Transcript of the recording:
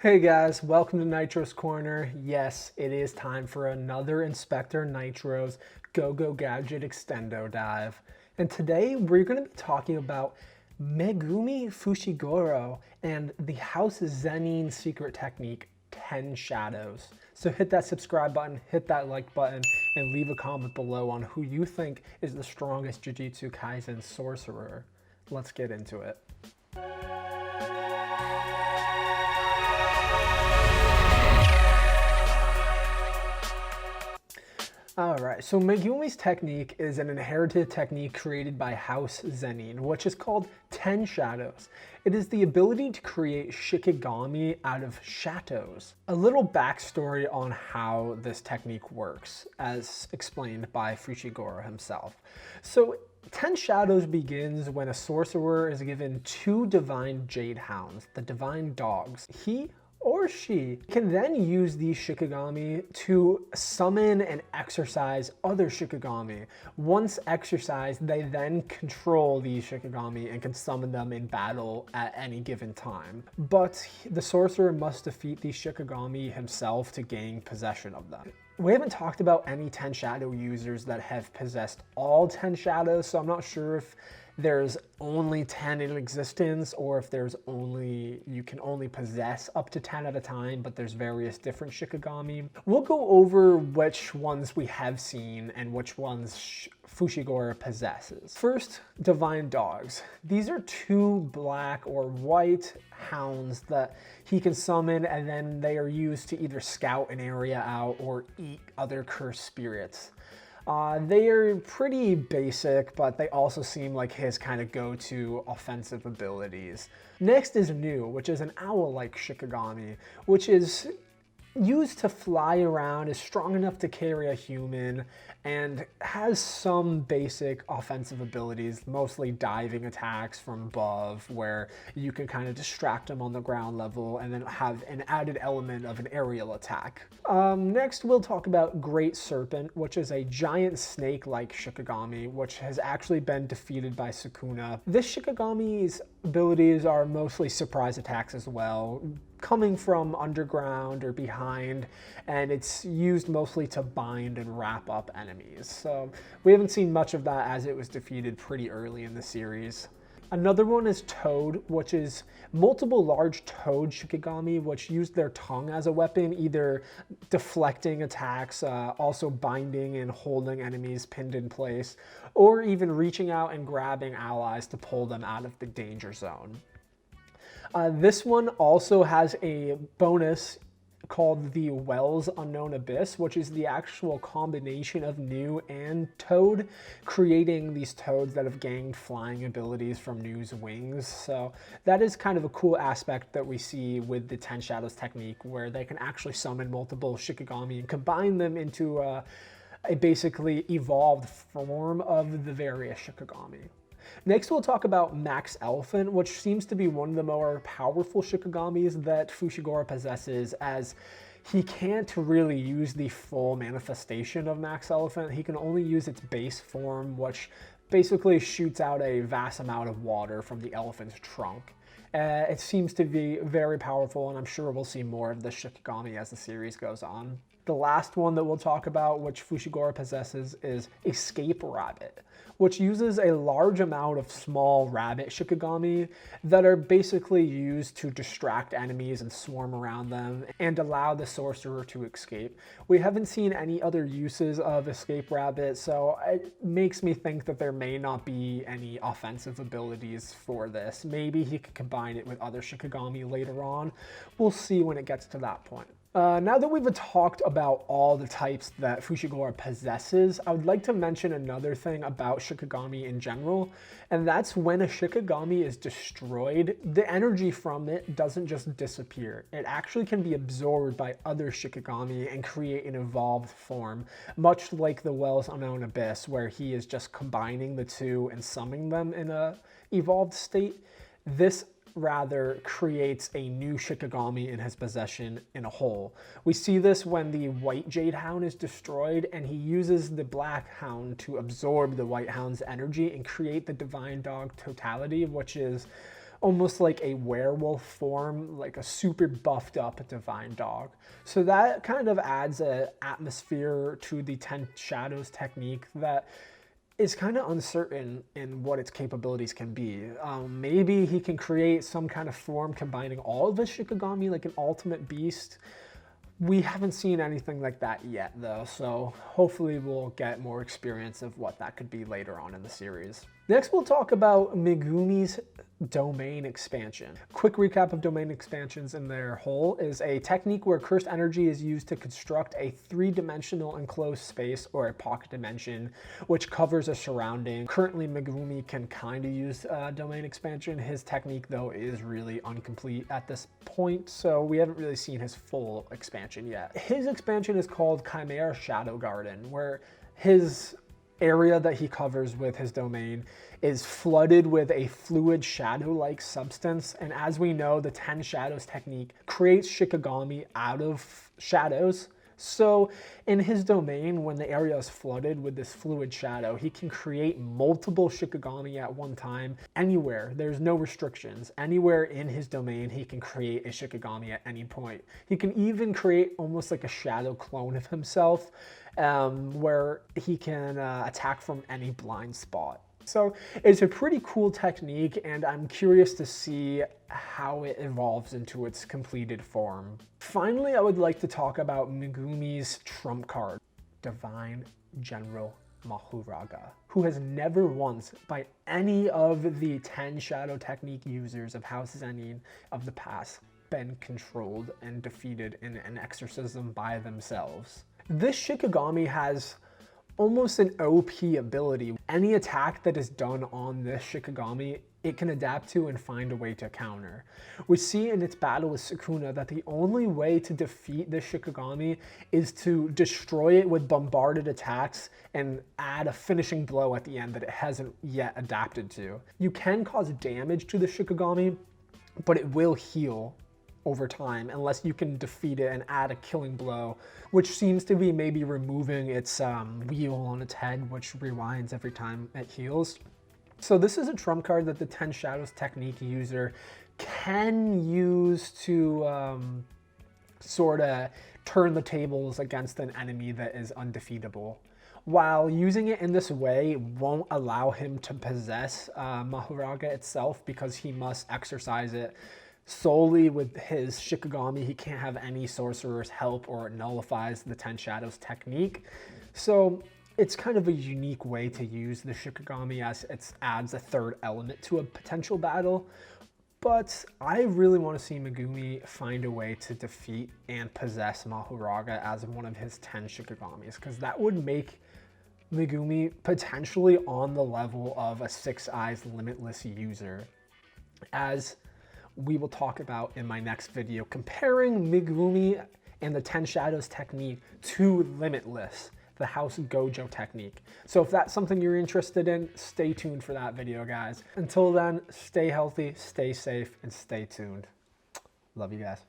Hey guys, welcome to Nitro's Corner. Yes, it is time for another Inspector Nitro's Go-Go Gadget Extendo dive. And today we're going to be talking about Megumi Fushiguro and the House Zenin secret technique, 10 Shadows. So hit that subscribe button, hit that like button, and leave a comment below on who you think is the strongest Jujutsu Kaisen sorcerer. Let's get into it. Alright, so Megumi's technique is an inherited technique created by House Zenin, which is called 10 Shadows. It is the ability to create Shikigami out of shadows. A little backstory on how this technique works, as explained by Fushiguro himself. So 10 Shadows begins when a sorcerer is given 2 divine jade hounds, the divine dogs. He or she can then use these Shikigami to summon and exercise other Shikigami. Once exercised, they then control these Shikigami and can summon them in battle at any given time. But the sorcerer must defeat these Shikigami himself to gain possession of them. We haven't talked about any 10 Shadow users that have possessed all 10 Shadows, so I'm not sure if there's only 10 in existence or if you can only possess up to 10 at a time, but there's various different Shikigami. We'll go over which ones we have seen and which ones Fushiguro possesses. First, divine dogs. These are 2 black or white hounds that he can summon, and then they are used to either scout an area out or eat other cursed spirits. They are pretty basic, but they also seem like his kind of go-to offensive abilities. Next is Nu, which is an owl-like Shikigami, which is used to fly around, is strong enough to carry a human, and has some basic offensive abilities, mostly diving attacks from above, where you can kind of distract them on the ground level and then have an added element of an aerial attack. Next, we'll talk about Great Serpent, which is a giant snake-like Shikigami, which has actually been defeated by Sukuna. This Shikigami's abilities are mostly surprise attacks as well, coming from underground or behind, and it's used mostly to bind and wrap up enemies. So we haven't seen much of that as it was defeated pretty early in the series. Another one is Toad, which is multiple large toad Shikigami, which use their tongue as a weapon, either deflecting attacks, also binding and holding enemies pinned in place, or even reaching out and grabbing allies to pull them out of the danger zone. This one also has a bonus called the Wells Unknown Abyss, which is the actual combination of Nu and Toad, creating these toads that have gained flying abilities from Nu's wings. So that is kind of a cool aspect that we see with the 10 Shadows technique, where they can actually summon multiple Shikigami and combine them into a basically evolved form of the various Shikigami. Next, we'll talk about Max Elephant, which seems to be one of the more powerful Shikigamis that Fushiguro possesses, as he can't really use the full manifestation of Max Elephant. He can only use its base form, which basically shoots out a vast amount of water from the elephant's trunk. It seems to be very powerful, and I'm sure we'll see more of the Shikigami as the series goes on. The last one that we'll talk about, which Fushiguro possesses, is Escape Rabbit, which uses a large amount of small rabbit Shikigami that are basically used to distract enemies and swarm around them and allow the sorcerer to escape. We haven't seen any other uses of Escape Rabbit, so it makes me think that there may not be any offensive abilities for this. Maybe he could combine it with other Shikigami later on. We'll see when it gets to that point. Now that we've talked about all the types that Fushiguro possesses, I would like to mention another thing about Shikigami in general, and that's when a Shikigami is destroyed, the energy from it doesn't just disappear. It actually can be absorbed by other Shikigami and create an evolved form, much like the Wells Unknown Abyss, where he is just combining the two and summoning them in a evolved state. This rather creates a new Shikigami in his possession in a whole. We see this when the white Jade Hound is destroyed, and he uses the black Hound to absorb the white Hound's energy and create the Divine Dog Totality, which is almost like a werewolf form, like a super buffed up divine dog. So that kind of adds an atmosphere to the 10 Shadows technique that is kind of uncertain in what its capabilities can be. Maybe he can create some kind of form combining all of his Shikigami, like an ultimate beast. We haven't seen anything like that yet though, so hopefully we'll get more experience of what that could be later on in the series. Next we'll talk about Megumi's domain expansion. Quick recap of domain expansions in their whole is a technique where cursed energy is used to construct a three-dimensional enclosed space or a pocket dimension which covers a surrounding. Currently Megumi can kind of use domain expansion. His technique though is really incomplete at this point, so we haven't really seen his full expansion yet. His expansion is called Chimera Shadow Garden, where his area that he covers with his domain is flooded with a fluid shadow-like substance, and as we know, the 10 Shadows technique creates Shikigami out of shadows. So in his domain, when the area is flooded with this fluid shadow, he can create multiple Shikigami at one time anywhere. There's no restrictions. Anywhere in his domain, he can create a Shikigami at any point. He can even create almost like a shadow clone of himself, where he can attack from any blind spot. So it's a pretty cool technique, and I'm curious to see how it evolves into its completed form. Finally, I would like to talk about Megumi's trump card, Divine General Mahuraga, who has never once, by any of the 10 Shadow Technique users of House Zenin of the past, been controlled and defeated in an exorcism by themselves. This Shikigami has almost an OP ability. Any attack that is done on this Shikigami, it can adapt to and find a way to counter. We see in its battle with Sukuna that the only way to defeat this Shikigami is to destroy it with bombarded attacks and add a finishing blow at the end that it hasn't yet adapted to. You can cause damage to the Shikigami, but it will heal over time unless you can defeat it and add a killing blow, which seems to be maybe removing its wheel on its head, which rewinds every time it heals. So this is a trump card that the 10 Shadows technique user can use to sort of turn the tables against an enemy that is undefeatable. While using it in this way won't allow him to possess Mahuraga itself, because he must exercise it solely with his Shikigami. He can't have any sorcerer's help or it nullifies the 10 Shadows technique. So it's kind of a unique way to use the Shikigami, as it adds a third element to a potential battle. But I really want to see Megumi find a way to defeat and possess Mahuraga as one of his 10 Shikigamis, because that would make Megumi potentially on the level of a 6 Eyes Limitless user, as we will talk about in my next video, comparing Megumi and the 10 Shadows technique to Limitless, the House Gojo technique. So if that's something you're interested in, stay tuned for that video, guys. Until then, stay healthy, stay safe, and stay tuned. Love you guys.